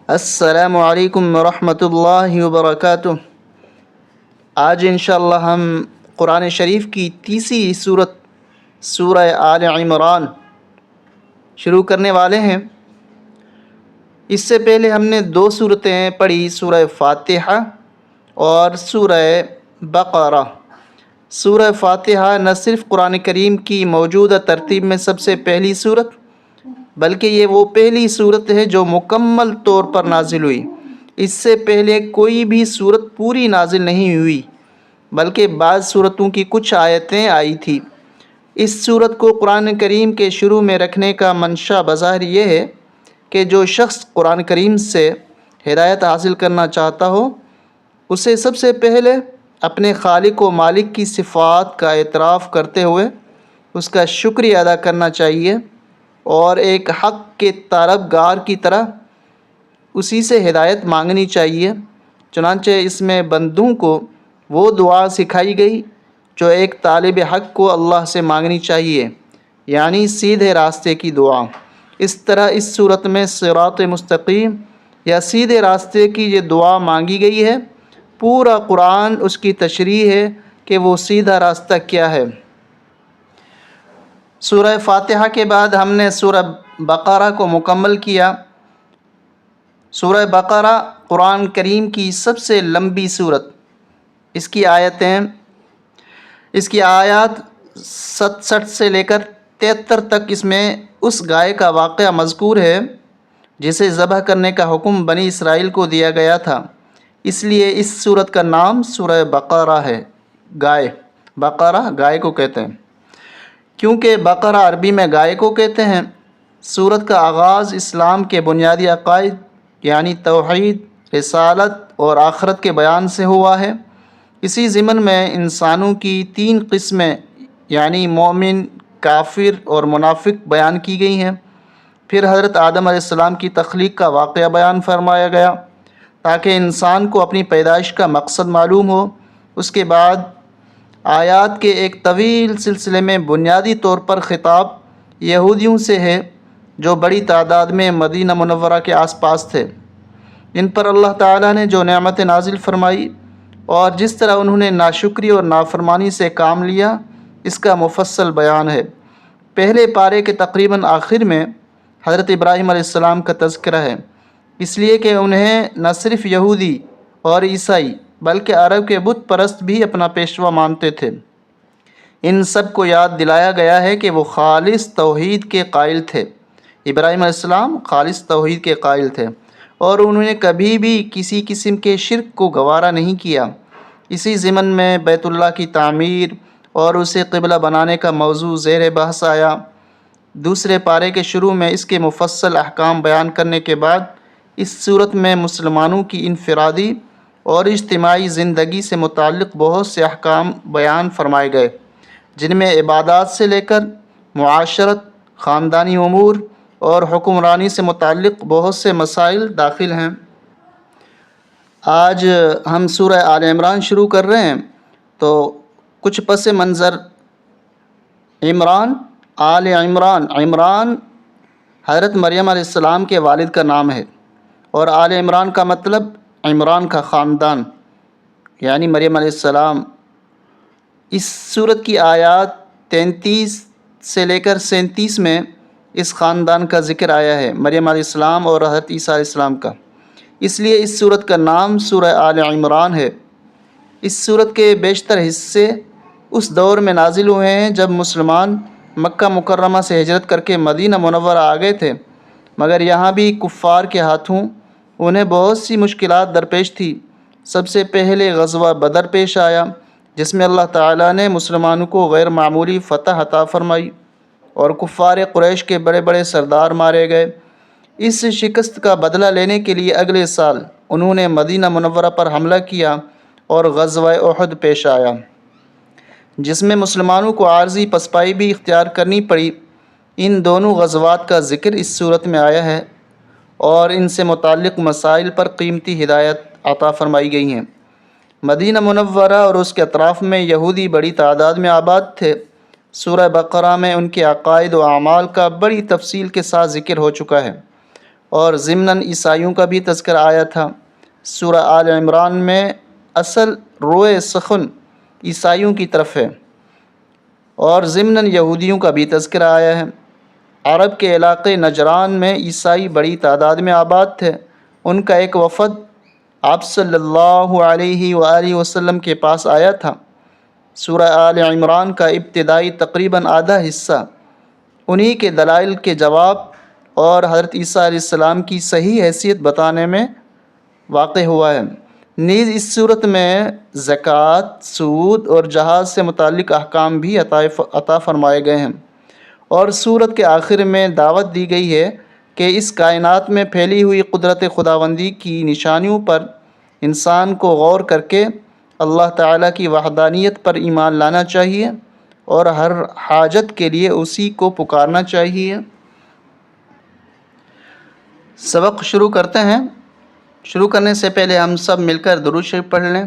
السلام علیکم ورحمۃ اللہ وبرکاتہ۔ آج انشاءاللہ ہم قرآن شریف کی تیسری صورت سورہ آل عمران شروع کرنے والے ہیں۔ اس سے پہلے ہم نے دو صورتیں پڑھی، سورہ فاتحہ اور سورہ بقرہ۔ سورہ فاتحہ نہ صرف قرآن کریم کی موجودہ ترتیب میں سب سے پہلی صورت، بلکہ یہ وہ پہلی صورت ہے جو مکمل طور پر نازل ہوئی۔ اس سے پہلے کوئی بھی صورت پوری نازل نہیں ہوئی، بلکہ بعض صورتوں کی کچھ آیتیں آئی تھیں۔ اس صورت کو قرآن کریم کے شروع میں رکھنے کا منشا بظاہر یہ ہے کہ جو شخص قرآن کریم سے ہدایت حاصل کرنا چاہتا ہو، اسے سب سے پہلے اپنے خالق و مالک کی صفات کا اعتراف کرتے ہوئے اس کا شکریہ ادا کرنا چاہیے، اور ایک حق کے طلبگار کی طرح اسی سے ہدایت مانگنی چاہیے۔ چنانچہ اس میں بندوں کو وہ دعا سکھائی گئی جو ایک طالب حق کو اللہ سے مانگنی چاہیے، یعنی سیدھے راستے کی دعا۔ اس طرح اس صورت میں صراط مستقیم یا سیدھے راستے کی یہ دعا مانگی گئی ہے۔ پورا قرآن اس کی تشریح ہے کہ وہ سیدھا راستہ کیا ہے۔ سورہ فاتحہ کے بعد ہم نے سورہ بقرہ کو مکمل کیا۔ سورہ بقرہ قرآن کریم کی سب سے لمبی صورت۔ اس کی آیات 67 سے لے کر 73 تک اس میں اس گائے کا واقعہ مذکور ہے جسے ذبح کرنے کا حکم بنی اسرائیل کو دیا گیا تھا۔ اس لیے اس صورت کا نام سورہ بقرہ ہے۔ بقرہ گائے کو کہتے ہیں، کیونکہ بقرہ عربی میں گائے کو کہتے ہیں۔ سورت کا آغاز اسلام کے بنیادی عقائد یعنی توحید، رسالت اور آخرت کے بیان سے ہوا ہے۔ اسی ضمن میں انسانوں کی 3 قسمیں یعنی مومن، کافر اور منافق بیان کی گئی ہیں۔ پھر حضرت آدم علیہ السلام کی تخلیق کا واقعہ بیان فرمایا گیا تاکہ انسان کو اپنی پیدائش کا مقصد معلوم ہو۔ اس کے بعد آیات کے ایک طویل سلسلے میں بنیادی طور پر خطاب یہودیوں سے ہے جو بڑی تعداد میں مدینہ منورہ کے آس پاس تھے۔ ان پر اللہ تعالیٰ نے جو نعمت نازل فرمائی اور جس طرح انہوں نے ناشکری اور نافرمانی سے کام لیا، اس کا مفصل بیان ہے۔ پہلے پارے کے تقریباً آخر میں حضرت ابراہیم علیہ السلام کا تذکرہ ہے، اس لیے کہ انہیں نہ صرف یہودی اور عیسائی بلکہ عرب کے بت پرست بھی اپنا پیشوا مانتے تھے۔ ان سب کو یاد دلایا گیا ہے کہ وہ خالص توحید کے قائل تھے۔ ابراہیم علیہ السلام خالص توحید کے قائل تھے اور انہوں نے کبھی بھی کسی قسم کے شرک کو گوارا نہیں کیا۔ اسی ضمن میں بیت اللہ کی تعمیر اور اسے قبلہ بنانے کا موضوع زیر بحث آیا۔ دوسرے پارے کے شروع میں اس کے مفصل احکام بیان کرنے کے بعد اس صورت میں مسلمانوں کی انفرادی اور اجتماعی زندگی سے متعلق بہت سے احکام بیان فرمائے گئے، جن میں عبادات سے لے کر معاشرت، خاندانی امور اور حکمرانی سے متعلق بہت سے مسائل داخل ہیں۔ آج ہم سورہ آل عمران شروع کر رہے ہیں، تو کچھ پس منظر آل عمران۔ عمران حضرت مریم علیہ السلام کے والد کا نام ہے، اور آل عمران کا مطلب عمران کا خاندان یعنی مریم علیہ السلام۔ اس سورت کی آیات 33 سے لے کر 37 میں اس خاندان کا ذکر آیا ہے، مریم علیہ السلام اور حضرت عیسیٰ علیہ السلام کا۔ اس لیے اس سورت کا نام سورہ آل عمران ہے۔ اس سورت کے بیشتر حصے اس دور میں نازل ہوئے ہیں جب مسلمان مکہ مکرمہ سے ہجرت کر کے مدینہ منورہ آ گئے تھے، مگر یہاں بھی کفار کے ہاتھوں انہیں بہت سی مشکلات درپیش تھی۔ سب سے پہلے غزوہ بدر پیش آیا، جس میں اللہ تعالیٰ نے مسلمانوں کو غیر معمولی فتح عطا فرمائی اور کفار قریش کے بڑے بڑے سردار مارے گئے۔ اس شکست کا بدلہ لینے کے لیے اگلے سال انہوں نے مدینہ منورہ پر حملہ کیا اور غزوہ احد پیش آیا، جس میں مسلمانوں کو عارضی پسپائی بھی اختیار کرنی پڑی۔ ان دونوں غزوات کا ذکر اس صورت میں آیا ہے اور ان سے متعلق مسائل پر قیمتی ہدایت عطا فرمائی گئی ہیں۔ مدینہ منورہ اور اس کے اطراف میں یہودی بڑی تعداد میں آباد تھے۔ سورہ بقرہ میں ان کے عقائد و اعمال کا بڑی تفصیل کے ساتھ ذکر ہو چکا ہے، اور ضمناً عیسائیوں کا بھی تذکرہ آیا تھا۔ سورہ آل عمران میں اصل روئے سخن عیسائیوں کی طرف ہے اور ضمناً یہودیوں کا بھی تذکرہ آیا ہے۔ عرب کے علاقے نجران میں عیسائی بڑی تعداد میں آباد تھے۔ ان کا ایک وفد آپ صلی اللہ علیہ وآلہ وسلم کے پاس آیا تھا۔ سورہ آل عمران کا ابتدائی تقریباً آدھا حصہ انہی کے دلائل کے جواب اور حضرت عیسیٰ علیہ السلام کی صحیح حیثیت بتانے میں واقع ہوا ہے۔ نیز اس صورت میں زکوٰۃ، سود اور جہاد سے متعلق احکام بھی عطا فرمائے گئے ہیں، اور سورت کے آخر میں دعوت دی گئی ہے کہ اس کائنات میں پھیلی ہوئی قدرت خداوندی کی نشانیوں پر انسان کو غور کر کے اللہ تعالیٰ کی وحدانیت پر ایمان لانا چاہیے اور ہر حاجت کے لیے اسی کو پکارنا چاہیے۔ سبق شروع کرتے ہیں۔ شروع کرنے سے پہلے ہم سب مل کر درود شریف پڑھ لیں۔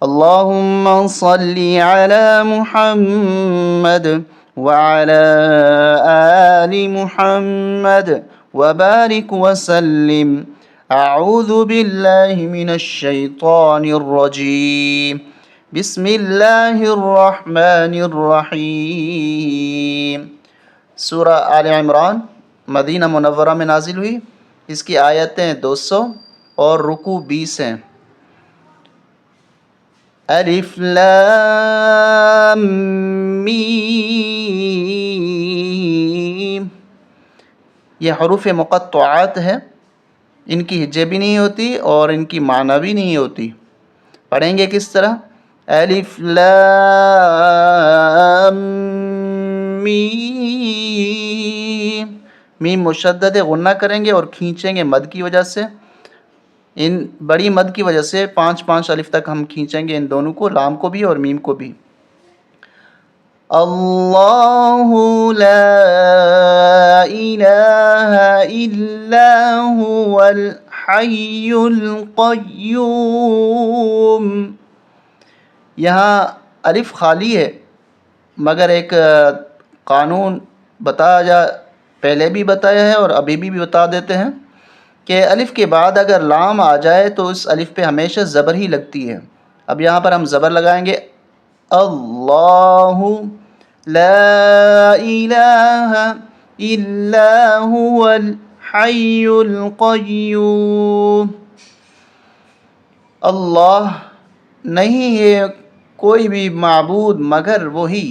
اللہم صلی علی محمد وعلی آل محمد وبارک وسلم۔ اعوذ باللہ من الشیطان الرجیم، بسم اللہ الرحمن الرحیم۔ سورہ آل عمران مدینہ منورہ میں نازل ہوئی۔ اس کی آیتیں 200 اور رکوع 20 ہیں۔ الف لام میم، یہ حروف مقطعات ہیں، ان کی ہجے بھی نہیں ہوتی اور ان کی معنی بھی نہیں ہوتی۔ پڑھیں گے کس طرح؟ الف لام میم، میم مشدد غنہ کریں گے اور کھینچیں گے مد کی وجہ سے، ان بڑی مد کی وجہ سے 5 الف تک ہم کھینچیں گے ان دونوں کو، لام کو بھی اور میم کو بھی۔ اللہ لا الہ الا هو الحی القیوم۔ یہاں الف خالی ہے، مگر ایک قانون پہلے بھی بتایا ہے اور ابھی بھی بتا دیتے ہیں کہ الف کے بعد اگر لام آ جائے تو اس الف پہ ہمیشہ زبر ہی لگتی ہے۔ اب یہاں پر ہم زبر لگائیں گے، اللہ لا الہ الا هو الحی القیوم۔ اللہ نہیں ہے کوئی بھی معبود مگر وہی،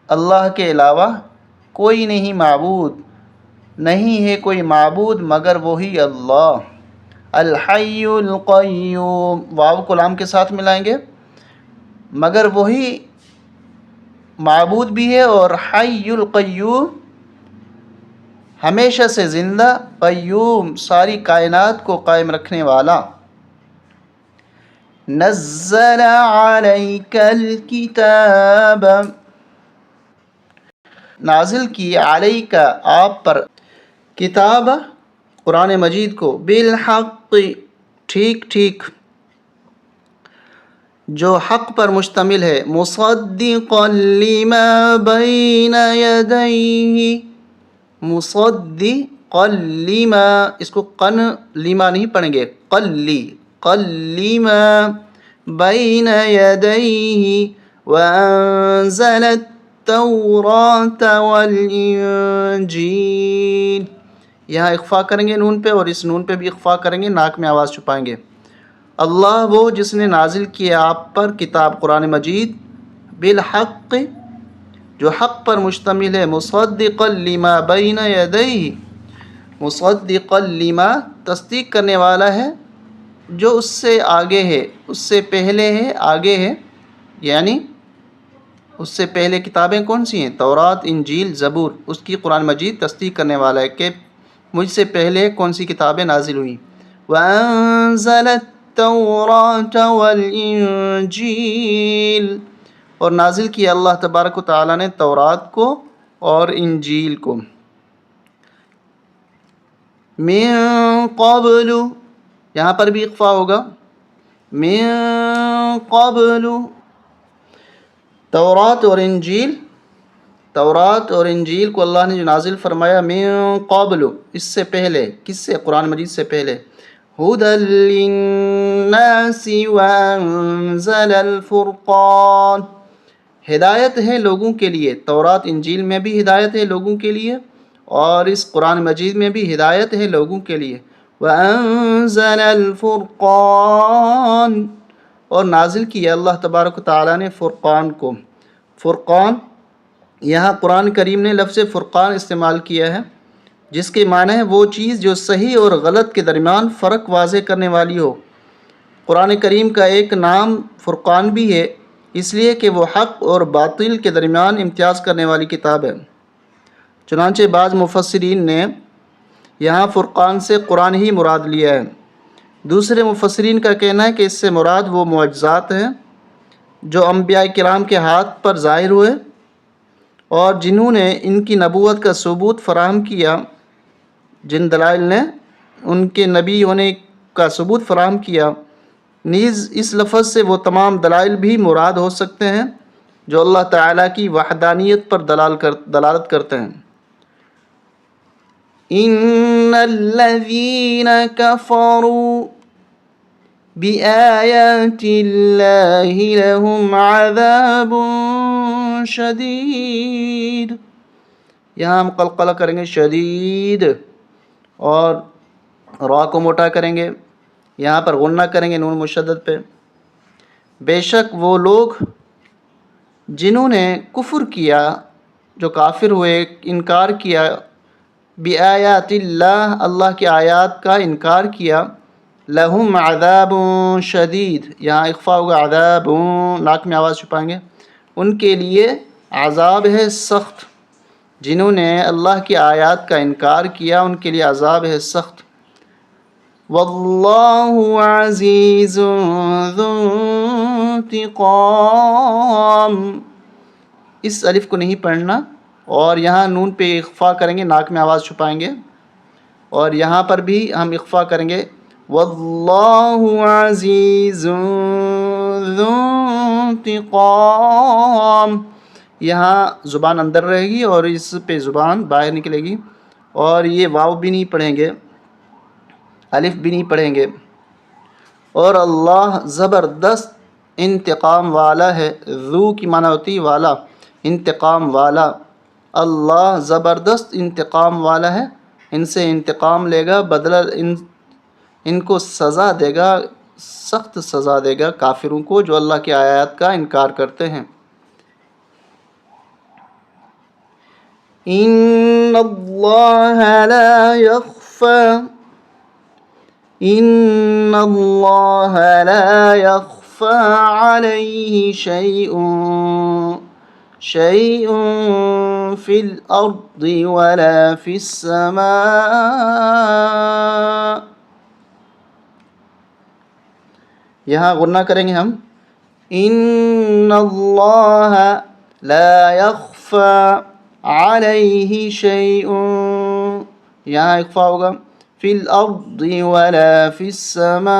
اللہ کے علاوہ کوئی نہیں معبود، نہیں ہے کوئی معبود مگر وہی اللہ۔ الحی القیوم، واو کو لام کے ساتھ ملائیں گے، مگر وہی معبود بھی ہے، اور حی القیوم ہمیشہ سے زندہ، قیوم ساری کائنات کو قائم رکھنے والا۔ نزل علیک الکتاب، نازل کی علیک آپ پر، کتاب قرآن مجید کو، بالحق ٹھیک جو حق پر مشتمل ہے، مصدقا لما بین یدیہ، مصدقا لما، اس کو قن لما نہیں پڑھیں گے، لما بین یدیہ، وانزل التوراۃ والانجیل۔ یہاں اخفا کریں گے نون پہ، اور اس نون پہ بھی اخفا کریں گے، ناک میں آواز چھپائیں گے۔ اللہ وہ جس نے نازل کیا آپ پر کتاب قرآن مجید، بالحق جو حق پر مشتمل ہے، مصدقا لما بین یدیہ، مصدقا لما تصدیق کرنے والا ہے جو اس سے آگے ہے، اس سے پہلے ہے، آگے ہے، یعنی اس سے پہلے کتابیں کون سی ہیں؟ تورات، انجیل، زبور، اس کی قرآن مجید تصدیق کرنے والا ہے کہ مجھ سے پہلے کون سی کتابیں نازل ہوئیں۔ وَأَنزَلَ التَّوْرَاةَ وَالْإِنجِيلَ، اور نازل کیا اللہ تبارک و تعالیٰ نے تورات کو اور انجیل کو۔ من قبل، یہاں پر بھی اخفا ہوگا، من قبل، تورات اور انجیل تورات اور انجیل کو اللہ نے جو نازل فرمایا من قبل، اس سے پہلے، کس سے؟ قرآن مجید سے پہلے، ھدی للناس وانزل الفرقان، ہدایت ہے لوگوں کے لیے۔ تورات انجیل میں بھی ہدایت ہے لوگوں کے لیے، اور اس قرآن مجید میں بھی ہدایت ہے لوگوں کے لیے۔ وانزل الفرقان، اور نازل کیا اللہ تبارک و تعالیٰ نے فرقان کو۔ فرقان، یہاں قرآن کریم نے لفظ فرقان استعمال کیا ہے، جس کے معنی ہے وہ چیز جو صحیح اور غلط کے درمیان فرق واضح کرنے والی ہو۔ قرآن کریم کا ایک نام فرقان بھی ہے، اس لیے کہ وہ حق اور باطل کے درمیان امتیاز کرنے والی کتاب ہے۔ چنانچہ بعض مفسرین نے یہاں فرقان سے قرآن ہی مراد لیا ہے۔ دوسرے مفسرین کا کہنا ہے کہ اس سے مراد وہ معجزات ہیں جو انبیاء کرام کے ہاتھ پر ظاہر ہوئے اور جنہوں نے ان کی نبوت کا ثبوت فراہم کیا، جن دلائل نے ان کے نبی ہونے کا ثبوت فراہم کیا۔ نیز اس لفظ سے وہ تمام دلائل بھی مراد ہو سکتے ہیں جو اللہ تعالیٰ کی وحدانیت پر دلالت کرتے ہیں۔ ان الذین کفروا بآیات اللہ لہم عذاب شدید، یہاں ہم قلقلہ کریں گے شدید، اور را کو موٹا کریں گے، یہاں پر غنہ کریں گے نون مشدد پہ۔ بے شک وہ لوگ جنہوں نے کفر کیا، جو کافر ہوئے، انکار کیا، بآیات اللہ، اللہ کی آیات کا انکار کیا، لہم عذاب شدید، یہاں اخفا ہوگا عذاب، ناک میں آواز چھپائیں گے، ان کے لیے عذاب ہے سخت۔ جنہوں نے اللہ کی آیات کا انکار کیا ان کے لیے عذاب ہے سخت۔ واللہ عزیز ذو انتقام، اس الف کو نہیں پڑھنا، اور یہاں نون پہ اخفا کریں گے، ناک میں آواز چھپائیں گے، اور یہاں پر بھی ہم اخفا کریں گے واللہ عزیز ذو انتقام، یہاں زبان اندر رہے گی اور اس پہ زبان باہر نکلے گی، اور یہ واو بھی نہیں پڑھیں گے، الف بھی نہیں پڑھیں گے۔ اور اللہ زبردست انتقام والا ہے، ذو کی معنی ہوتی والا، انتقام والا، اللہ زبردست انتقام والا ہے، ان سے انتقام لے گا، بدلہ ان کو سزا دے گا، سخت سزا دے گا کافروں کو جو اللہ کی آیات کا انکار کرتے ہیں۔ ان اللہ لا یخفی، ان اللہ لا یخفی علیہ شیء فی الارض ولا فی السماء، یہاں غنہ کریں گے ہم، ان اللہ لا یخفی علیہ شیء، یہاں اخفا ہوگا، فی الارض ولا فی السماء،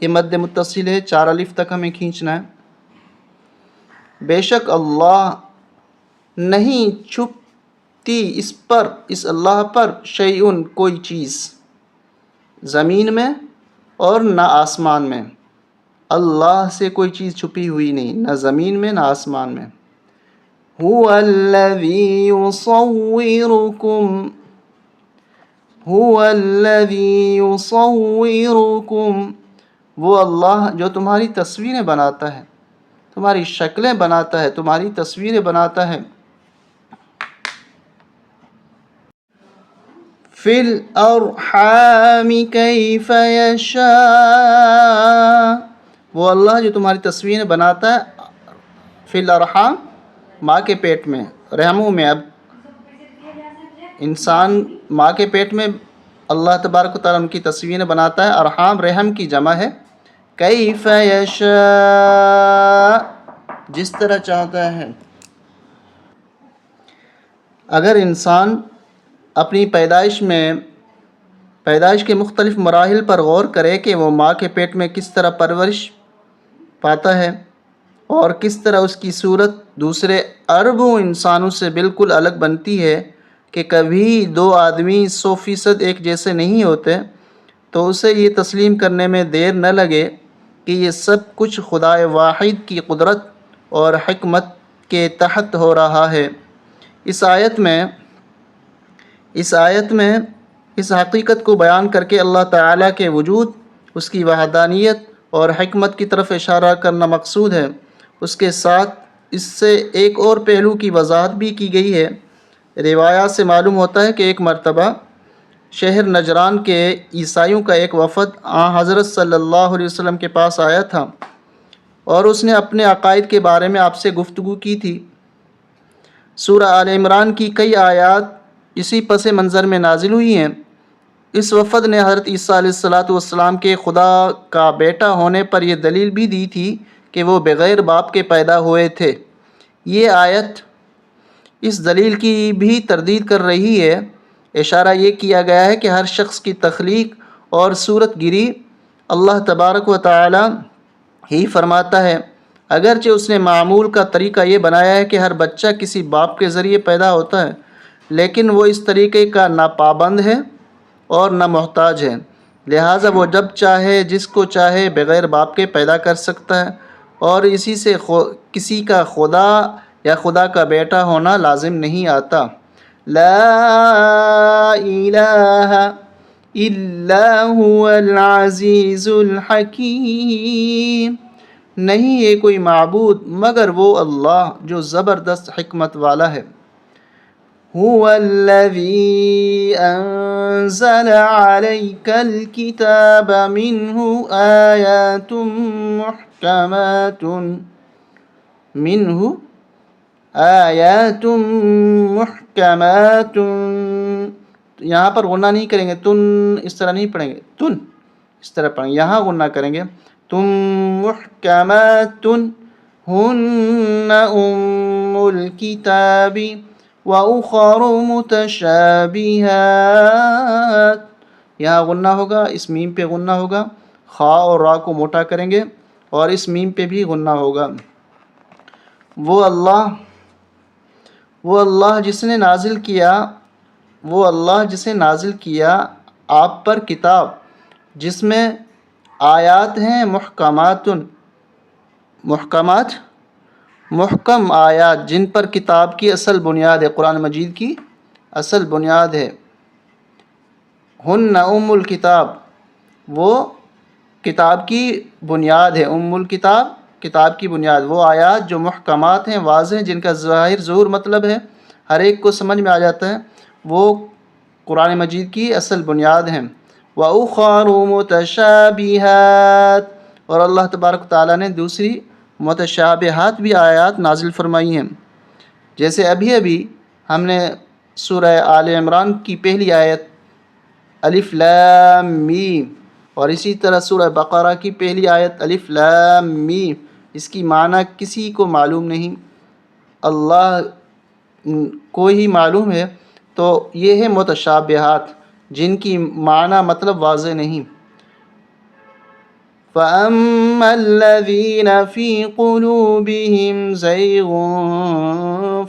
یہ مد متصل ہے، 4 الف تک ہمیں کھینچنا ہے۔ بے شک اللہ نہیں چھپتی اس پر، اس اللہ پر، شیئن کوئی چیز، زمین میں اور نہ آسمان میں، اللہ سے کوئی چیز چھپی ہوئی نہیں، نہ زمین میں نہ آسمان میں۔ هو الذی یصورکم، وہ اللہ جو تمہاری تصویریں بناتا ہے، تمہاری شکلیں بناتا ہے، تمہاری تصویریں بناتا ہے۔ فی الارحام کیف یشاء، وہ اللہ جو تمہاری تصویریں بناتا ہے، فی الارحام، ماں کے پیٹ میں، رحموں میں۔ اب انسان ماں کے پیٹ میں اللہ تبارک و تعالیٰ ان کی تصویریں بناتا ہے، ارحام رحم کی جمع ہے، کیف یشاء، جس طرح چاہتا ہے۔ اگر انسان اپنی پیدائش کے مختلف مراحل پر غور کرے کہ وہ ماں کے پیٹ میں کس طرح پرورش پاتا ہے اور کس طرح اس کی صورت دوسرے اربوں انسانوں سے بالکل الگ بنتی ہے کہ کبھی دو آدمی 100% ایک جیسے نہیں ہوتے، تو اسے یہ تسلیم کرنے میں دیر نہ لگے کہ یہ سب کچھ خدا واحد کی قدرت اور حکمت کے تحت ہو رہا ہے۔ اس آیت میں اس حقیقت کو بیان کر کے اللہ تعالیٰ کے وجود، اس کی وحدانیت اور حکمت کی طرف اشارہ کرنا مقصود ہے۔ اس کے ساتھ اس سے ایک اور پہلو کی وضاحت بھی کی گئی ہے۔ روایات سے معلوم ہوتا ہے کہ ایک مرتبہ شہر نجران کے عیسائیوں کا ایک وفد حضرت صلی اللہ علیہ وسلم کے پاس آیا تھا اور اس نے اپنے عقائد کے بارے میں آپ سے گفتگو کی تھی۔ سورہ آل عمران کی کئی آیات اسی پس منظر میں نازل ہوئی ہیں۔ اس وفد نے حضرت عیسیٰ علیہ السلام کے خدا کا بیٹا ہونے پر یہ دلیل بھی دی تھی کہ وہ بغیر باپ کے پیدا ہوئے تھے۔ یہ آیت اس دلیل کی بھی تردید کر رہی ہے۔ اشارہ یہ کیا گیا ہے کہ ہر شخص کی تخلیق اور صورت گری اللہ تبارک و تعالی ہی فرماتا ہے، اگرچہ اس نے معمول کا طریقہ یہ بنایا ہے کہ ہر بچہ کسی باپ کے ذریعے پیدا ہوتا ہے، لیکن وہ اس طریقے کا نہ پابند ہے اور نہ محتاج ہے، لہٰذا وہ جب چاہے جس کو چاہے بغیر باپ کے پیدا کر سکتا ہے، اور اسی سے کسی کا خدا یا خدا کا بیٹا ہونا لازم نہیں آتا۔ لا الہ الا هو العزیز الحکیم، نہیں ہے کوئی معبود مگر وہ اللہ جو زبردست حکمت والا ہے۔ هو الذی انزل علیک الکتاب منہ آیات محکمات، یہاں پر غنہ نہیں کریں گے، تن اس طرح نہیں پڑھیں گے، تن اس طرح پڑھیں گے، یہاں غنہ کریں گے، تم محکمات ہن ام الکتاب وَأُخَرُ مُتَشَابِهَاتٌ، یہاں غنہ ہوگا، اس میم پہ غنہ ہوگا، خا اور را کو موٹا کریں گے اور اس میم پہ بھی غنہ ہوگا۔ وہ اللہ جس نے نازل کیا آپ پر کتاب جس میں آیات ہیں محکم آیات، جن پر کتاب کی اصل بنیاد ہے، قرآن مجید کی اصل بنیاد ہے۔ ہن ام الکتاب، وہ کتاب کی بنیاد ہے، ام الکتاب کتاب کی بنیاد، وہ آیات جو محکمات ہیں، واضح ہیں، جن کا ظہور مطلب ہے ہر ایک کو سمجھ میں آ جاتا ہے، وہ قرآن مجید کی اصل بنیاد ہیں۔ وَأُخَرُ مُتَشَابِهَاتٌ، اور اللہ تبارک تعالیٰ نے دوسری متشابہات بھی آیات نازل فرمائی ہیں، جیسے ابھی ہم نے سورہ آل عمران کی پہلی آیت الف لام میم، اور اسی طرح سورہ بقرہ کی پہلی آیت الف لام میم، اس کی معنی کسی کو معلوم نہیں، اللہ کو ہی معلوم ہے، تو یہ ہے متشابہات جن کی معنی مطلب واضح نہیں۔ فَأَمَّا الَّذِينَ فِي قُلُوبِهِمْ زَيْغٌ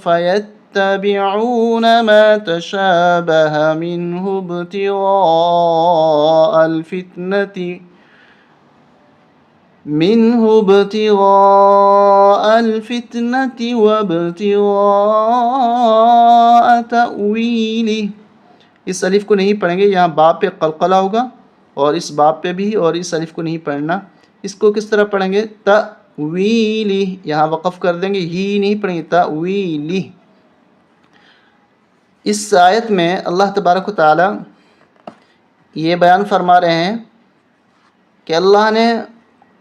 فَيَتَّبِعُونَ مَا تَشَابَهَ مِنْهُ ابْتِغَاءَ الْفِتْنَةِ وَابْتِغَاءَ تَأْوِيلِهِ، اس الف کو نہیں پڑھیں گے، یہاں باء پہ قلقلہ ہوگا اور اس باء پہ بھی، اور اس الف کو نہیں پڑھنا۔ اس کو کس طرح پڑھیں گے؟ تأویلہ، یہاں وقف کر دیں گے، ہی نہیں پڑھیں گے، تأویلہ۔ اس آیت میں اللہ تبارک و تعالی یہ بیان فرما رہے ہیں کہ اللہ نے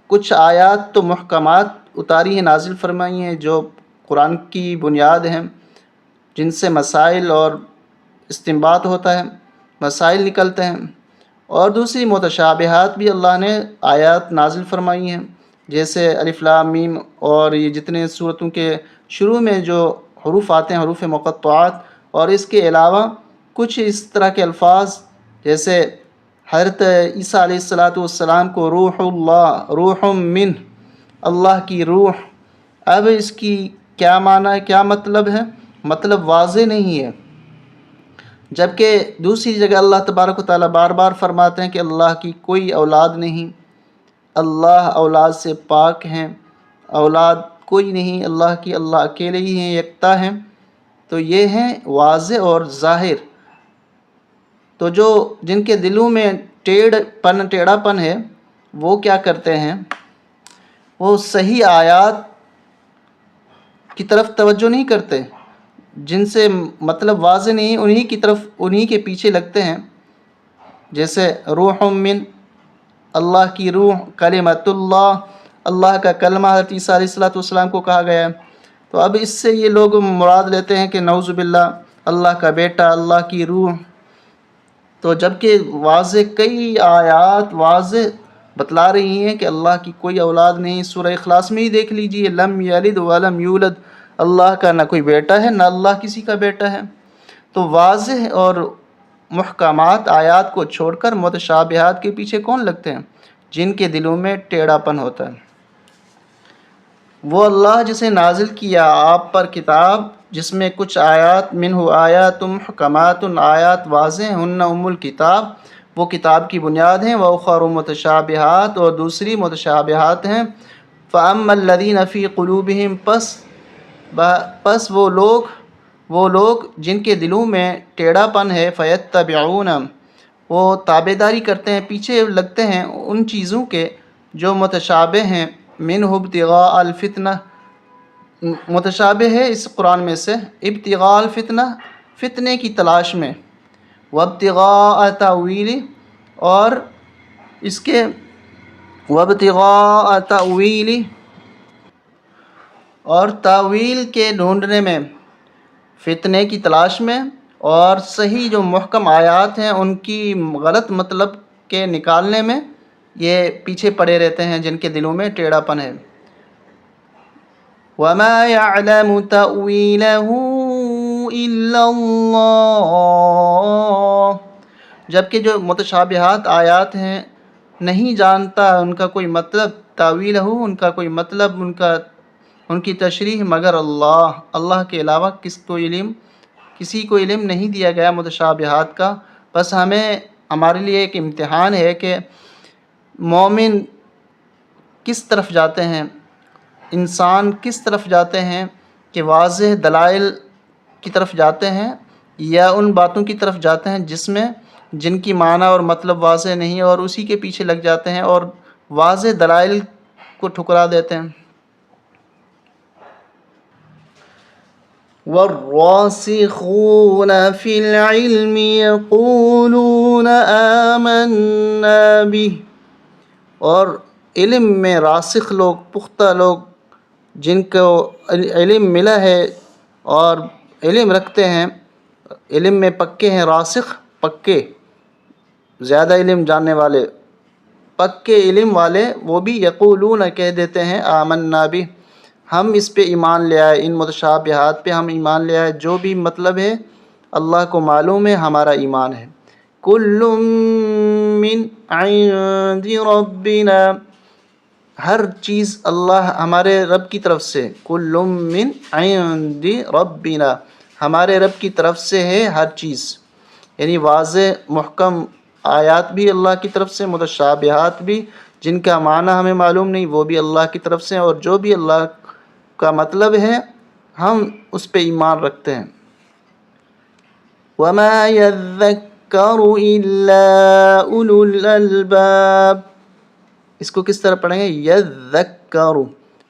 کچھ آیات تو محکمات اتاری ہیں، نازل فرمائی ہیں، جو قرآن کی بنیاد ہیں، جن سے مسائل اور استنباط ہوتا ہے، مسائل نکلتے ہیں، اور دوسری متشابہات بھی اللہ نے آیات نازل فرمائی ہیں، جیسے الف لام میم، اور یہ جتنے سورتوں کے شروع میں جو حروف آتے ہیں، حروف مقطعات، اور اس کے علاوہ کچھ اس طرح کے الفاظ، جیسے حضرت عیسیٰ علیہ السلام کو روح اللہ، روح من، اللہ کی روح، اب اس کی کیا معنی ہے، کیا مطلب ہے؟ مطلب واضح نہیں ہے، جبکہ دوسری جگہ اللہ تبارک و تعالیٰ بار بار فرماتے ہیں کہ اللہ کی کوئی اولاد نہیں، اللہ اولاد سے پاک ہیں، اولاد کوئی نہیں اللہ کی، اللہ اکیلے ہی ہیں، یکتا ہیں۔ تو یہ ہیں واضح اور ظاہر۔ تو جو جن کے دلوں میں ٹیڑھا پن ہے، وہ کیا کرتے ہیں؟ وہ صحیح آیات کی طرف توجہ نہیں کرتے، جن سے مطلب واضح نہیں، انہی کے پیچھے لگتے ہیں۔ جیسے روح من، اللہ کی روح، کلمۃ اللہ، اللہ کا کلمہ حضرت عیسیٰ علیہ السلام کو کہا گیا ہے۔ تو اب اس سے یہ لوگ مراد لیتے ہیں کہ نعوذ باللہ اللہ کا بیٹا، اللہ کی روح۔ تو جبکہ واضح کئی آیات واضح بتلا رہی ہیں کہ اللہ کی کوئی اولاد نہیں۔ سورہ اخلاص میں ہی دیکھ لیجئے، لم یلد ولم یولد، اللہ کا نہ کوئی بیٹا ہے، نہ اللہ کسی کا بیٹا ہے۔ تو واضح اور محکمات آیات کو چھوڑ کر متشابہات کے پیچھے کون لگتے ہیں؟ جن کے دلوں میں ٹیڑھا پن ہوتا ہے۔ وہ اللہ جسے نازل کیا آپ پر کتاب، جس میں کچھ آیات منہ آیات محکمات، آیات واضح، ہن ام الکتاب، وہ کتاب کی بنیاد ہیں، وَأُخَرُ متشابہات، اور دوسری متشابہات ہیں۔ فَأَمَّا الَّذِينَ فِي قُلُوبِهِمْ، پس وہ لوگ جن کے دلوں میں ٹیڑھا پن ہے، فَيَتَّبِعُونَ، وہ تابعداری کرتے ہیں، پیچھے لگتے ہیں ان چیزوں کے جو متشابہ ہیں، مِنْهُ ابْتِغَاءَ الْفِتْنَةِ، متشابہ ہے اس قرآن میں سے ابتغاء الفتنہ، فتنے کی تلاش میں، وابتغاء تاویل، اور اس کے وابتغاء تاویل، اور تاویل کے ڈھونڈنے میں، فتنے کی تلاش میں، اور صحیح جو محکم آیات ہیں ان کی غلط مطلب کے نکالنے میں یہ پیچھے پڑے رہتے ہیں، جن کے دلوں میں ٹیڑھا پن ہے۔ وَمَا يَعْلَمُ تَأْوِيلَهُ إِلَّا اللَّهُ، جبکہ جو متشابہات آیات ہیں نہیں جانتا ان کا کوئی مطلب، تاویلہ، ان کا کوئی مطلب، ان کی تشریح، مگر اللہ کے علاوہ کسی کو علم نہیں دیا گیا متشابہات کا۔ بس ہمارے لیے ایک امتحان ہے کہ مومن کس طرف جاتے ہیں، انسان کس طرف جاتے ہیں، کہ واضح دلائل کی طرف جاتے ہیں یا ان باتوں کی طرف جاتے ہیں جن کی معنی اور مطلب واضح نہیں، اور اسی کے پیچھے لگ جاتے ہیں اور واضح دلائل کو ٹھکرا دیتے ہیں۔ وَالرَّاسِخُونَ فِي الْعِلْمِ يَقُولُونَ آمَنَّا بِهِ، اور علم میں راسخ لوگ، پختہ لوگ، جن کو علم ملا ہے اور علم رکھتے ہیں، علم میں پکے ہیں، راسخ پکے، زیادہ علم جاننے والے، پکے علم والے، وہ بھی یقولون کہہ دیتے ہیں آمنا بھی، ہم اس پہ ایمان لے آئے، ان متشابہات پہ ہم ایمان لے آئے، جو بھی مطلب ہے اللہ کو معلوم ہے، ہمارا ایمان ہے۔ کل من عند ربنا، ہر چیز اللہ ہمارے رب کی طرف سے، کل من عند ربنا، ہمارے رب کی طرف سے ہے ہر چیز، یعنی واضح محکم آیات بھی اللہ کی طرف سے، متشابہات بھی جن کا معنی ہمیں معلوم نہیں وہ بھی اللہ کی طرف سے، اور جو بھی اللہ کا مطلب ہے ہم اس پہ ایمان رکھتے ہیں۔ وَمَا يَذَّكَّرُ إِلَّا أُولُو الْأَلْبَابِ، اس کو کس طرح پڑھیں گے؟ يَذَّكَّرُ،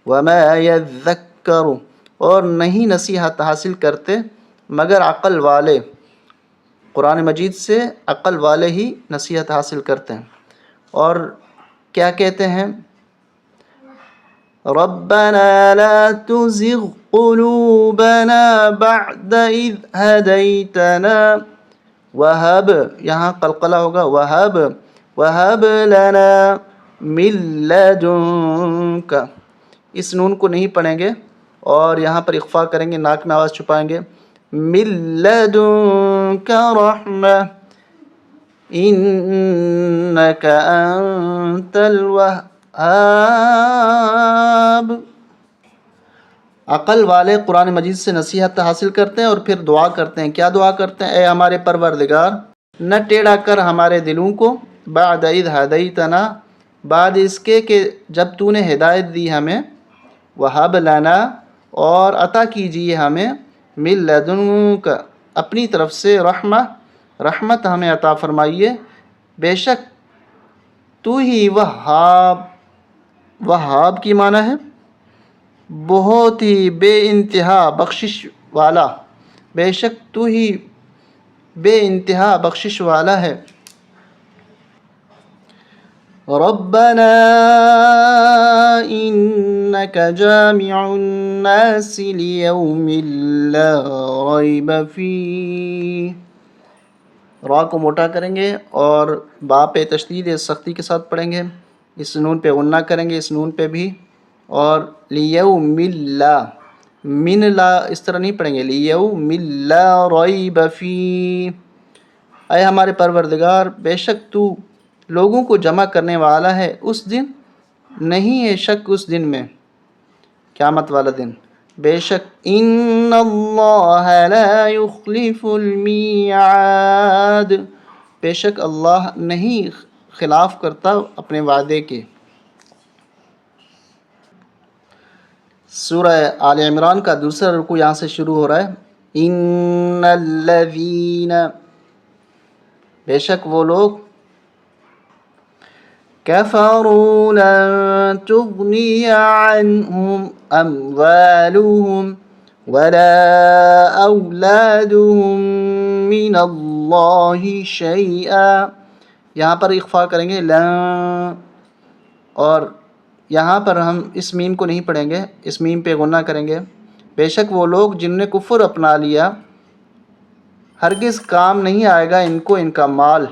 وَمَا يَذَّكَّرُ، اور نہیں نصیحت حاصل کرتے مگر عقل والے، قرآن مجید سے عقل والے ہی نصیحت حاصل کرتے ہیں۔ اور کیا کہتے ہیں؟ رَبَّنَا لَا تُزِغْ قُلُوبَنَا بَعْدَ إِذْ هَدَيْتَنَا وَهَبْ، یہاں قلقلہ ہوگا، وَهَبْ لَنَا مِن لَدُنْكَ، اس نون کو نہیں پڑھیں گے اور یہاں پر اخفا کریں گے، ناک میں آواز چھپائیں گے، مِن لَدُنْكَ رَحْمَةً إِنَّكَ أَنْتَ الْوَهَّابُ، عقل والے قرآن مجید سے نصیحت حاصل کرتے ہیں اور پھر دعا کرتے ہیں. کیا دعا کرتے ہیں؟ اے ہمارے پروردگار، نہ ٹیڑھا کر ہمارے دلوں کو بعد اذ ہدیتنا، بعد اس کے کہ جب تو نے ہدایت دی ہمیں، وہب لنا، اور عطا کیجیے ہمیں، من لدنک، اپنی طرف سے، رحمت ہمیں عطا فرمائیے، بے شک تو ہی وہاب کی معنی ہے بہت ہی بے انتہا بخشش والا، بے شک تو ہی بے انتہا بخشش والا ہے. ربنا انک جامع الناس لیوم لا ریب فیہ. را کو موٹا کریں گے اور با پہ تشدید سختی کے ساتھ پڑھیں گے، اس نون پہ غنہ کریں گے، اس نون پہ بھی، اور لیوم لا، من لا اس طرح نہیں پڑھیں گے، لیوم لا ریب فیہ. اے ہمارے پروردگار، بے شک تو لوگوں کو جمع کرنے والا ہے، اس دن نہیں ہے شک اس دن میں، قیامت والا دن. بے شک ان اللہ لا یخلف المیعاد، بے شک اللہ نہیں خلاف کرتا اپنے وعدے کے. سورہ آل عمران کا دوسرا رکوع یہاں سے شروع ہو رہا ہے. ان الذین، بے شک وہ لوگ، کفروا لن تغنی عنہم اموالہم ولا اولادہم من اللہ شیئا. یہاں پر اخفا کریں گے لن، اور یہاں پر ہم اس میم کو نہیں پڑھیں گے، اس میم پہ غنہ کریں گے. بے شک وہ لوگ جنہوں نے کفر اپنا لیا، ہرگز کام نہیں آئے گا ان کو ان کا مال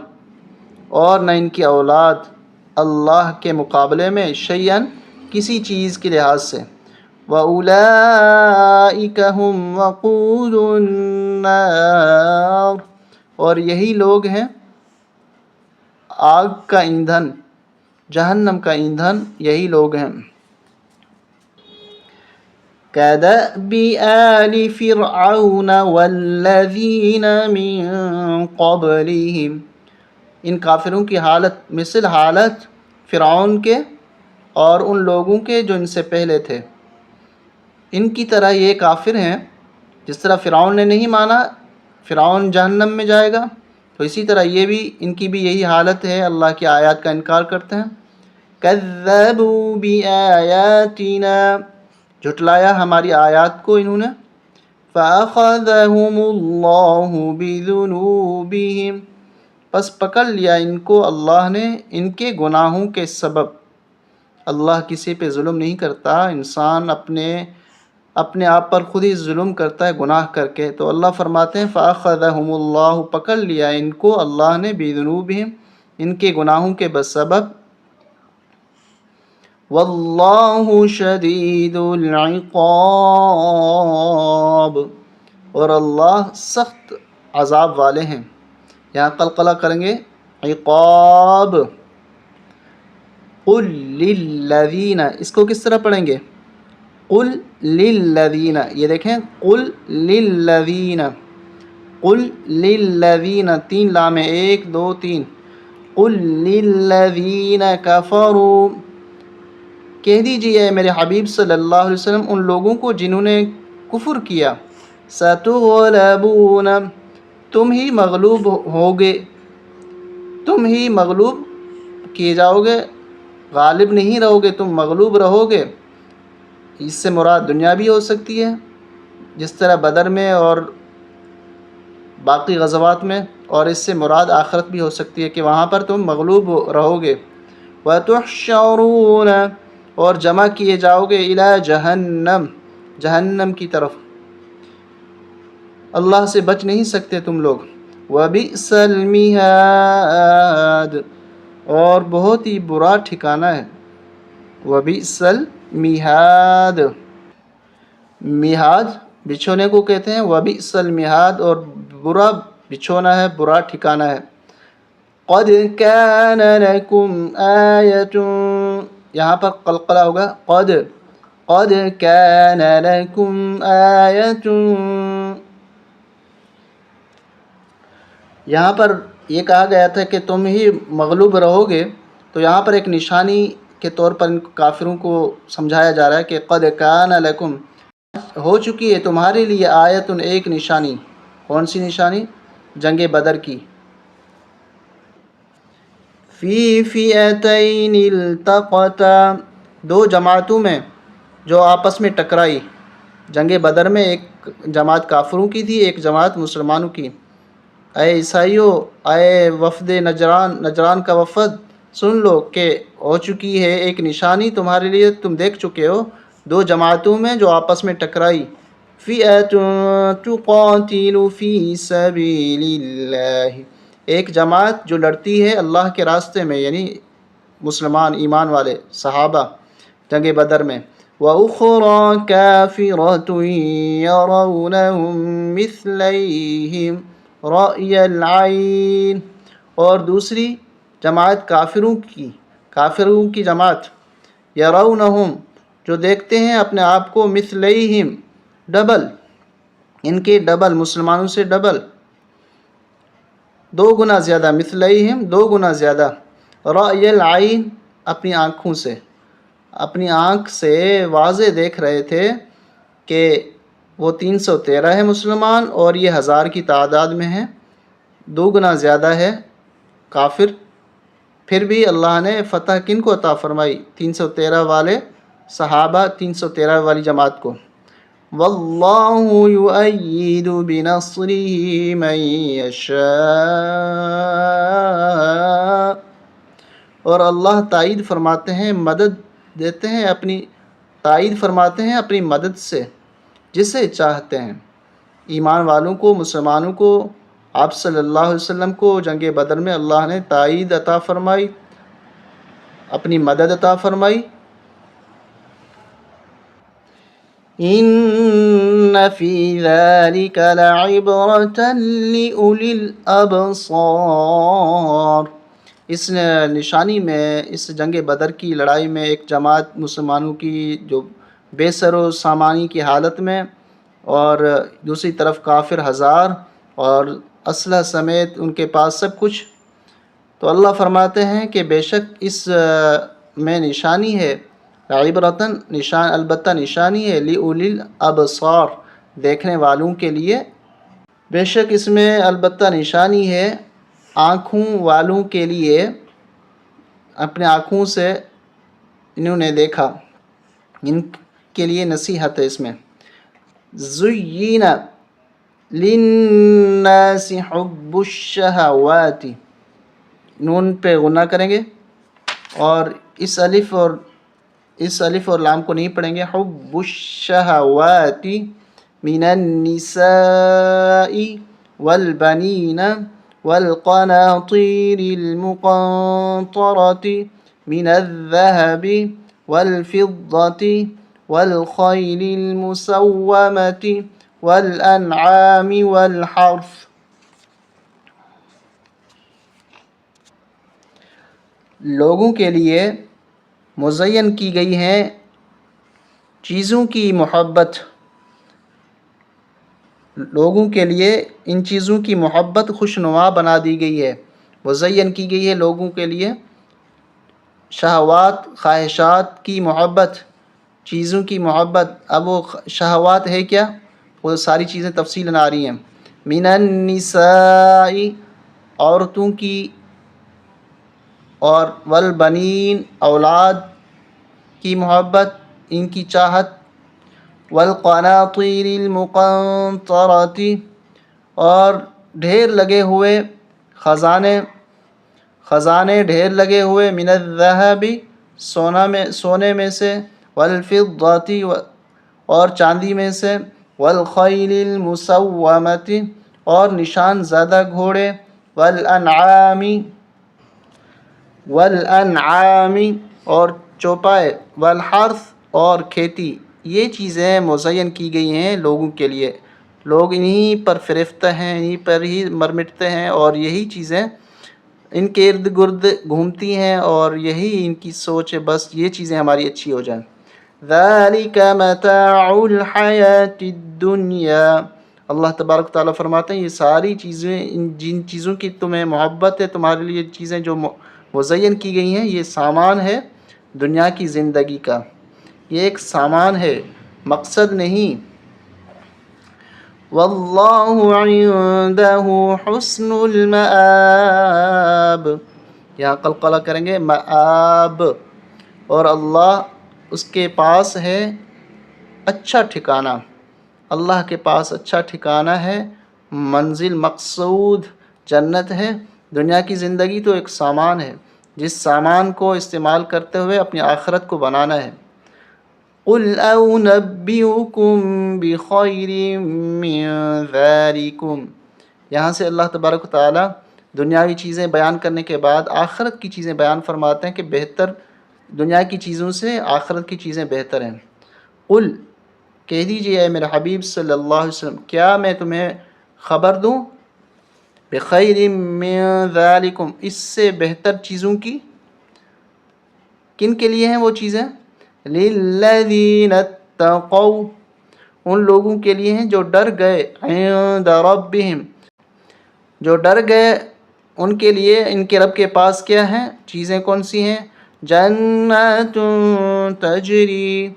اور نہ ان کی اولاد اللہ کے مقابلے میں شیئن، کسی چیز کے لحاظ سے. وَأُولَئِكَ هُمْ وَقُودُ النَّارِ، اور یہی لوگ ہیں آگ کا ایندھن، جہنم کا ایندھن یہی لوگ ہیں. كَدَأْبِ آلِ فِرْعَوْنَ وَالَّذِينَ مِن قَبْلِهِمْ، ان کافروں کی حالت مثل حالت فرعون کے اور ان لوگوں کے جو ان سے پہلے تھے. ان کی طرح یہ کافر ہیں، جس طرح فرعون نے نہیں مانا فرعون جہنم میں جائے گا، تو اسی طرح یہ بھی، ان کی بھی یہی حالت ہے، اللہ کی آیات کا انکار کرتے ہیں. کذبوا بآیاتنا، جھٹلایا ہماری آیات کو انہوں نے. فأخذهم اللہ بذنوبہم، پس پکڑ لیا ان کو اللہ نے ان کے گناہوں کے سبب. اللہ کسی پہ ظلم نہیں کرتا، انسان اپنے آپ پر خود ہی ظلم کرتا ہے گناہ کر کے. تو اللہ فرماتے ہیں فأخذهم اللہ، پکڑ لیا ان کو اللہ نے بذنوبہم، ان کے گناہوں کے بسبب. واللہ شدید العقاب، اور اللہ سخت عذاب والے ہیں. یہاں قلقلہ کریں گے عقاب. قل للذین، اس کو کس طرح پڑھیں گے؟ قل للذین، یہ دیکھیں قل للذین، قل للذین، 3 لام ہے، 1 2 3. قل للذین کفروا، کہہ دیجئے میرے حبیب صلی اللہ علیہ وسلم ان لوگوں کو جنہوں نے کفر کیا، ستغلبون، تم ہی مغلوب ہوگے، تم ہی مغلوب کیے جاؤ گے، غالب نہیں رہو گے، تم مغلوب رہو گے. اس سے مراد دنیا بھی ہو سکتی ہے جس طرح بدر میں اور باقی غزوات میں، اور اس سے مراد آخرت بھی ہو سکتی ہے کہ وہاں پر تم مغلوب رہو گے. وَتُحْشَرُونَ، اور جمع کیے جاؤ گے، اِلَى جہنم، جہنم کی طرف. اللہ سے بچ نہیں سکتے تم لوگ. وَبِئْسَ الْمِہَادُ، اور بہت ہی برا ٹھکانہ ہے. وَبِئْسَ الْمِہَادُ، میہاد بچھونے کو کہتے ہیں. وَبِئْسَ الْمِہَادُ، اور برا بچھونا ہے، برا ٹھکانہ ہے. قَدْ كَانَ لَكُمْ آیَةٌ، یہاں پر قلقلہ ہوگا. قد كان لكم آية. یہاں پر یہ کہا گیا تھا کہ تم ہی مغلوب رہو گے، تو یہاں پر ایک نشانی کے طور پر ان کافروں کو سمجھایا جا رہا ہے کہ قد کان لکم، ہو چکی ہے تمہارے لیے آیت، ایک نشانی. کون سی نشانی؟ جنگ بدر کی. فی فئتین التقتا، دو جماعتوں میں جو آپس میں ٹکرائی. جنگ بدر میں ایک جماعت کافروں کی تھی، ایک جماعت مسلمانوں کی. اے عیسائیوں، اے وفد نجران کا وفد، سن لو کہ ہو چکی ہے ایک نشانی تمہارے لیے، تم دیکھ چکے ہو دو جماعتوں میں جو آپس میں ٹکرائی. فئۃ تقاتل فی سبیل اللہ، ایک جماعت جو لڑتی ہے اللہ کے راستے میں، یعنی مسلمان ایمان والے صحابہ جنگ بدر میں. وَأُخْرَى كَافِرَةٌ يَرَوْنَهُمْ مِثْلَيْهِمْ رَأْيَ الْعَيْنِ، اور دوسری جماعت کافروں کی جماعت، یرونہم، جو دیکھتے ہیں اپنے آپ کو، مثلیہم، ڈبل، ان کے ڈبل، مسلمانوں سے ڈبل، دو گنا زیادہ، مثلیہم دو گنا زیادہ، رأی العین، اپنی آنکھوں سے، اپنی آنکھ سے واضح دیکھ رہے تھے کہ وہ 313 ہے مسلمان اور یہ 1000 کی تعداد میں ہیں، دو گنا زیادہ ہے کافر. پھر بھی اللہ نے فتح کن کو عطا فرمائی؟ 313 والے صحابہ، 313 والی جماعت کو. واللہ یؤید بنصرہ من یشاء، اور اللہ تائید فرماتے ہیں، مدد دیتے ہیں اپنی، تائید فرماتے ہیں اپنی مدد سے جسے چاہتے ہیں. ایمان والوں کو، مسلمانوں کو، آپ صلی اللہ علیہ وسلم کو جنگ بدر میں اللہ نے تائید عطا فرمائی، اپنی مدد عطا فرمائی. ان فی ذلک لعبرۃ لأولی الابصار، اس نشانی میں، اس جنگ بدر کی لڑائی میں ایک جماعت مسلمانوں کی جو بے سر و سامانی کی حالت میں، اور دوسری طرف کافر 1000 اور اسلحہ سمیت ان کے پاس سب کچھ. تو اللہ فرماتے ہیں کہ بے شک اس میں نشانی ہے، عبرتاً، نشان، البتہ نشانی ہے، لأولی الابصار، دیکھنے والوں کے لیے. بے شک اس میں البتہ نشانی ہے آنکھوں والوں کے لیے، اپنے آنکھوں سے انہوں نے دیکھا، ان کے لیے نصیحت ہے اس میں. زُيِّنَ لِلنَّاسِ حُبُّ الشَّهَوَاتِ، نون پہ غنہ کریں گے اور اس الف اور لام کو نہیں پڑھیں گے. حب الشہوات من النساء والبنین والقناطیر المقنطرة من الذهب والفضة والخيل المسومة والأنعام والحرث. لوگوں کے لیے مزین کی گئی ہیں چیزوں کی محبت، لوگوں کے لیے ان چیزوں کی محبت خوشنما بنا دی گئی ہے. مزین کی گئی ہے لوگوں کے لیے شہوات، خواہشات کی محبت، چیزوں کی محبت. اب وہ شہوات ہے کیا؟ وہ ساری چیزیں تفصیلاً آ رہی ہیں. من النساء، عورتوں کی، اور والبنین، اولاد کی محبت، ان کی چاہت. والقناطیر المقنطرة، اور ڈھیر لگے ہوئے خزانے ڈھیر لگے ہوئے. من الذهب، سونے میں سے. والفضة، اور چاندی میں سے. والخیل المسومة، اور نشان زدہ گھوڑے. والانعام، اور چوپائے. والحرث، اور کھیتی. یہ چیزیں مزین کی گئی ہیں لوگوں کے لیے. لوگ انہی پر فریفتہ ہیں، انہی پر ہی مرمٹتے ہیں، اور یہی چیزیں ان کے ارد گرد گھومتی ہیں، اور یہی ان کی سوچ ہے، بس یہ چیزیں ہماری اچھی ہو جائیں. ذَلِكَ مَتَاعُ الْحَيَاةِ الدُّنْيَا۔ اللہ تبارک و تعالیٰ فرماتے ہیں یہ ساری چیزیں، جن چیزوں کی تمہیں محبت ہے، تمہارے لیے چیزیں جو مزین کی گئی ہیں، یہ سامان ہے دنیا کی زندگی کا، یہ ایک سامان ہے، مقصد نہیں۔ وَاللَّهُ عِندَهُ حُسْنُ الْمَآبِ، یہاں قلقلہ کریں گے، مآب، اور اللہ اس کے پاس ہے اچھا ٹھکانہ، اللہ کے پاس اچھا ٹھکانہ ہے، منزل مقصود جنت ہے۔ دنیا کی زندگی تو ایک سامان ہے، جس سامان کو استعمال کرتے ہوئے اپنی آخرت کو بنانا ہے۔ قُلْ أَنَبِّئُكُمْ بِخَيْرٍ مِّن ذَلِكُمْ، یہاں سے اللہ تبارک و تعالیٰ دنیاوی چیزیں بیان کرنے کے بعد آخرت کی چیزیں بیان فرماتے ہیں کہ بہتر دنیا کی چیزوں سے آخرت کی چیزیں بہتر ہیں۔ قل، کہہ دیجیے اے میرے حبیب صلی اللہ علیہ وسلم، کیا میں تمہیں خبر دوں بخیر من ذالکم، اس سے بہتر چیزوں کی؟ کن کے لیے ہیں وہ چیزیں؟ للذین اتقوا، ان لوگوں کے لیے ہیں جو ڈر گئے، عند ربہم، جو ڈر گئے ان کے لیے ان کے رب کے پاس کیا ہیں؟ چیزیں کون سی ہیں؟ جنات تجری،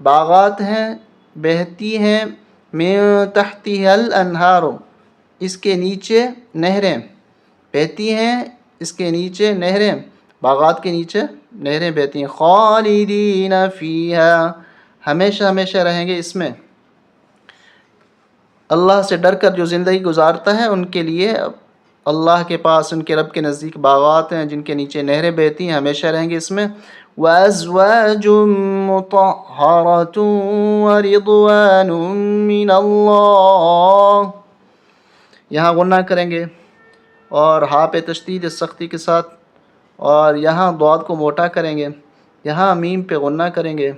باغات ہیں، بہتی ہیں، من تحتها الانہار، اس کے نیچے نہریں، بہتی ہیں اس کے نیچے نہریں، باغات کے نیچے نہریں بہتی ہیں، خالدین فیہا، ہمیشہ ہمیشہ رہیں گے اس میں۔ اللہ سے ڈر کر جو زندگی گزارتا ہے ان کے لیے اللہ کے پاس ان کے رب کے نزدیک باغات ہیں جن کے نیچے نہریں بہتی ہیں، ہمیشہ رہیں گے اس میں۔ وَأَزْوَاجٌ مُطَهَّرَةٌ وَرِضْوَانٌ مِّنَ اللَّهِ، یہاں غنہ کریں گے اور ہاں پہ تشدید سختی کے ساتھ، اور یہاں ضاد کو موٹا کریں گے، یہاں میم پہ غنہ کریں گے۔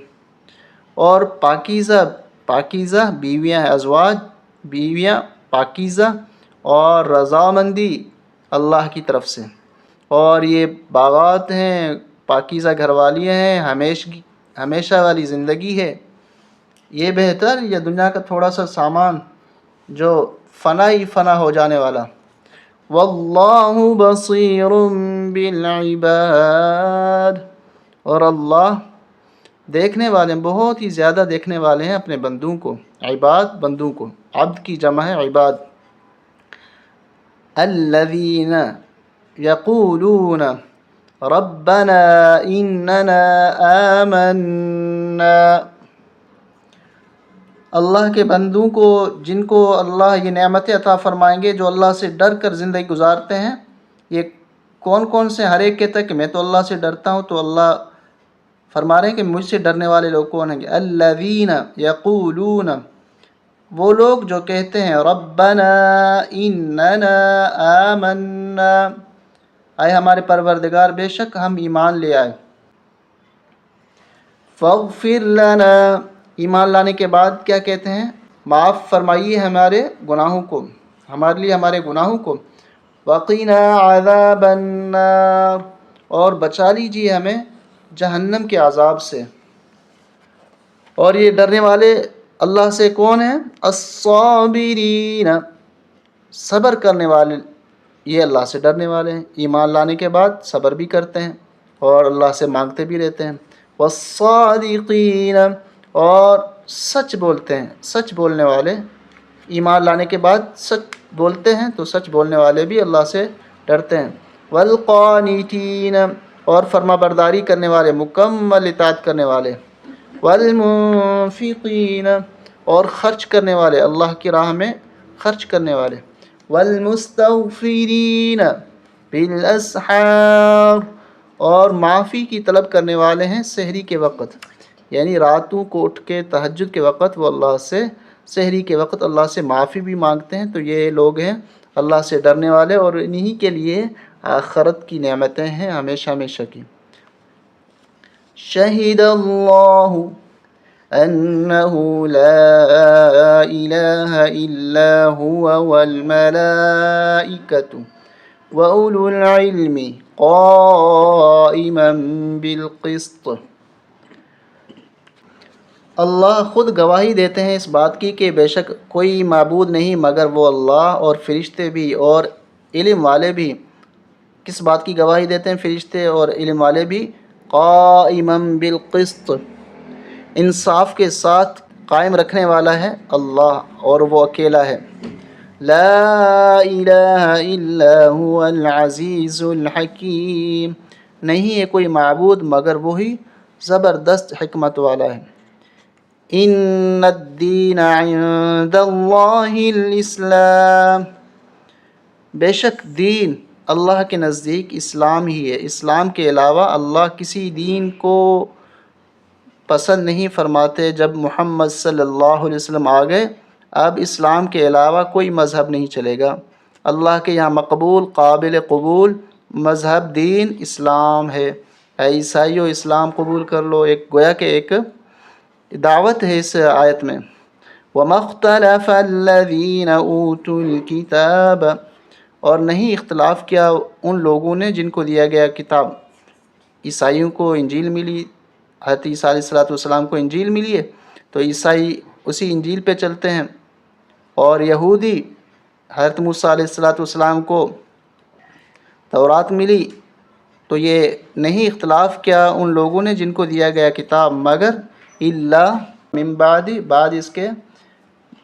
اور پاکیزہ، پاکیزہ بیویاں ہیں، ازواج بیویاں پاکیزہ، اور رضامندی اللہ کی طرف سے، اور یہ باغات ہیں، پاکیزہ گھر والیاں ہیں، ہمیشہ والی زندگی ہے۔ یہ بہتر یا دنیا کا تھوڑا سا سامان جو فنا ہی فنا ہو جانے والا؟ واللہ بصیر بالعباد، اور اللہ دیکھنے والے ہیں، بہت ہی زیادہ دیکھنے والے ہیں اپنے بندوں کو، عباد بندوں کو، عبد کی جمع ہے عباد۔ الذین یقولون ربنا اننا آمنا، اللہ کے بندوں کو جن کو اللہ یہ نعمتیں عطا فرمائیں گے، جو اللہ سے ڈر کر زندگی گزارتے ہیں۔ یہ کون کون سے؟ ہر ایک کہتا ہے کہ میں تو اللہ سے ڈرتا ہوں، تو اللہ فرما رہے ہیں کہ مجھ سے ڈرنے والے لوگ کون ہیں گے؟ الذین یقولون، وہ لوگ جو کہتے ہیں ربنا اننا آمنا، اے ہمارے پروردگار بے شک ہم ایمان لے آئے، فاغفر لنا، ایمان لانے کے بعد کیا کہتے ہیں؟ معاف فرمائیے ہمارے گناہوں کو، ہمارے لیے ہمارے گناہوں کو، وقنا عذاب النار، اور بچا لیجیے ہمیں جہنم کے عذاب سے۔ اور یہ ڈرنے والے اللہ سے کون ہیں؟ الصابرین، صبر کرنے والے، یہ اللہ سے ڈرنے والے ہیں، ایمان لانے کے بعد صبر بھی کرتے ہیں اور اللہ سے مانگتے بھی رہتے ہیں۔ والصادقین، اور سچ بولتے ہیں، سچ بولنے والے، ایمان لانے کے بعد سچ بولتے ہیں تو سچ بولنے والے بھی اللہ سے ڈرتے ہیں۔ والقانتین، اور فرما برداری کرنے والے، مکمل اطاعت کرنے والے۔ والمنفقین، اور خرچ کرنے والے، اللہ کی راہ میں خرچ کرنے والے۔ والمستغفرین بالاسحار، اور معافی کی طلب کرنے والے ہیں سحری کے وقت، یعنی راتوں کو اٹھ کے تہجد کے وقت وہ اللہ سے، سحری کے وقت اللہ سے معافی بھی مانگتے ہیں۔ تو یہ لوگ ہیں اللہ سے ڈرنے والے، اور انہی کے لیے آخرت کی نعمتیں ہیں ہمیشہ ہمیشہ کی۔ شہد اللہ انہ لا الہ الا هو والملائکۃ واولو العلم قائما بالقسط، اللہ خود گواہی دیتے ہیں اس بات کی کہ بے شک کوئی معبود نہیں مگر وہ اللہ، اور فرشتے بھی اور علم والے بھی۔ کس بات کی گواہی دیتے ہیں فرشتے اور علم والے بھی؟ قائما بالقسط، انصاف کے ساتھ قائم رکھنے والا ہے اللہ، اور وہ اکیلا ہے۔ لا الہ الا هو العزیز الحکیم، نہیں ہے کوئی معبود مگر وہی زبردست حکمت والا ہے۔ ان الدین عند اللہ الاسلام، بے شک دین اللہ کے نزدیک اسلام ہی ہے، اسلام کے علاوہ اللہ کسی دین کو پسند نہیں فرماتے۔ جب محمد صلی اللہ علیہ وسلم آ گئے، اب اسلام کے علاوہ کوئی مذہب نہیں چلے گا۔ اللہ کے یہاں مقبول، قابل قبول مذہب دین اسلام ہے۔ اے عیسائیو، اسلام قبول کر لو، ایک گویا کہ ایک دعوت ہے اس آیت میں۔ وَمَا اخْتَلَفَ الَّذِينَ أُوتُوا الْكِتَابَ، اور نہیں اختلاف کیا ان لوگوں نے جن کو دیا گیا کتاب۔ عیسائیوں کو انجیل ملی، حضرت عیسیٰ علیہ السلام کو انجیل ملی ہے، تو عیسائی اسی انجیل پہ چلتے ہیں، اور یہودی حضرت موسیٰ علیہ السلام کو تورات ملی، تو یہ نہیں اختلاف کیا ان لوگوں نے جن کو دیا گیا کتاب، مگر الا من بعد اس کے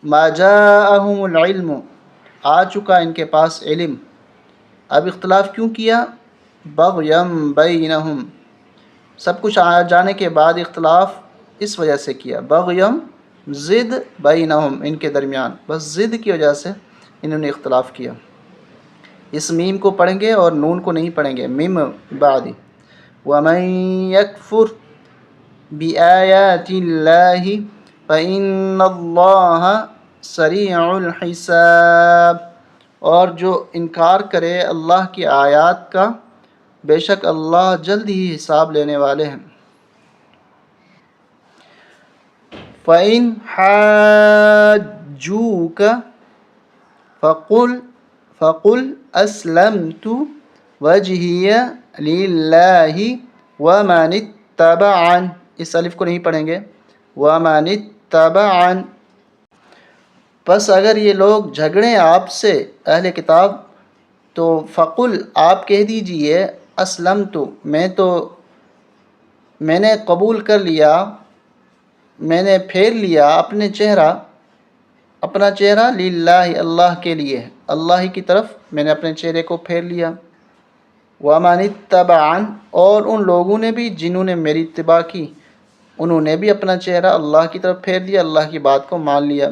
ما جاءہم العلم، آ چکا ان کے پاس علم۔ اب اختلاف کیوں کیا؟ بغیم بینہم، سب کچھ آ جانے کے بعد اختلاف اس وجہ سے کیا، بغیم ضد بینہم، ان کے درمیان، بس ضد کی وجہ سے انہوں نے اختلاف کیا۔ اس میم کو پڑھیں گے اور نون کو نہیں پڑھیں گے، میم بعد۔ وَمَن يَكْفُرْ بِآيَاتِ اللَّهِ فَإِنَّ اللَّهَ سَرِيعُ الْحِسَابِ، اور جو انکار کرے اللہ کی آیات کا، بے شک اللہ جلد ہی حساب لینے والے ہیں۔ فَإِنْ حَاجُّوكَ فَقُلْ أَسْلَمْتُ وَجْهِيَ لِلَّهِ وَمَنِ اتَّبَعَنِ، اس الف کو نہیں پڑھیں گے، وَمَنِ اتَّبَعَنِ، پس اگر یہ لوگ جھگڑیں آپ سے اہل کتاب، تو فقل، آپ کہہ دیجئے، اسلمت، میں نے قبول کر لیا، میں نے پھیر لیا اپنا چہرہ للہ، اللہ کے لیے، اللہ ہی کی طرف میں نے اپنے چہرے کو پھیر لیا۔ وَمَنِ اتَّبَعَنِ، اور ان لوگوں نے بھی جنہوں نے میری اتباع کی، انہوں نے بھی اپنا چہرہ اللہ کی طرف پھیر دیا، اللہ کی بات کو مان لیا۔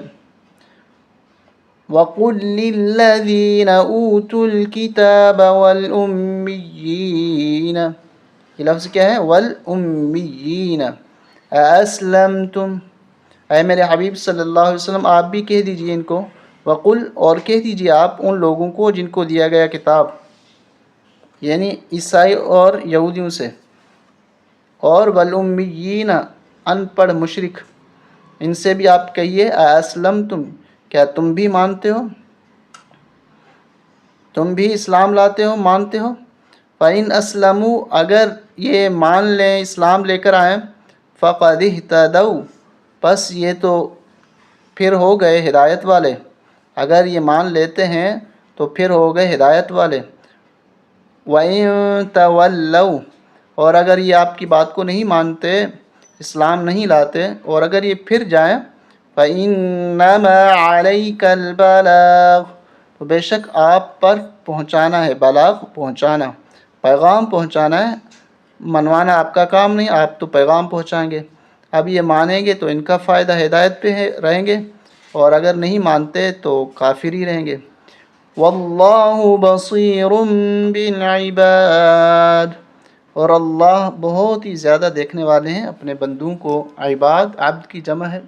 وَقُلْ لِلَّذِينَ أُوتُوا الْكِتَابَ وَالْأُمِّيِّينَ، یہ لفظ کیا ہے؟ وَالْأُمِّيِّينَ أَأَسْلَمْتُمْ، اے میرے حبیب صلی اللہ علیہ وسلم آپ بھی کہہ دیجئے ان کو، وَقُلْ، اور کہہ دیجئے آپ ان لوگوں کو جن کو دیا گیا کتاب، یعنی عیسائی اور یہودیوں سے، اور وَالْأُمِّيِّينَ ان پڑھ مشرک، ان سے بھی آپ کہیے، أَأَسْلَمْتُمْ، کیا تم بھی مانتے ہو، تم بھی اسلام لاتے ہو، مانتے ہو؟ فَإِنْ أَسْلَمُوا، اگر یہ مان لیں، اسلام لے کر آئیں، فَقَدِ اهْتَدَوْا، پس یہ تو پھر ہو گئے ہدایت والے، اگر یہ مان لیتے ہیں تو پھر ہو گئے ہدایت والے۔ وَإِن تَوَلَّوْا، اور اگر یہ آپ کی بات کو نہیں مانتے، اسلام نہیں لاتے، اور اگر یہ پھر جائیں، فَإِنَّمَا عَلَيْكَ الْبَلَاغُ، تو بے شک آپ پر پہنچانا ہے، بلاغ پہنچانا، پیغام پہنچانا ہے، منوانا آپ کا کام نہیں، آپ تو پیغام پہنچائیں گے۔ اب یہ مانیں گے تو ان کا فائدہ ہدایت پہ رہیں گے، اور اگر نہیں مانتے تو کافر ہی رہیں گے۔ وَاللَّهُ بَصِيرٌ بِالْعِبَادِ، اور اللہ بہت ہی زیادہ دیکھنے والے ہیں اپنے بندوں کو۔ عباد، عبد کی جمع ہے،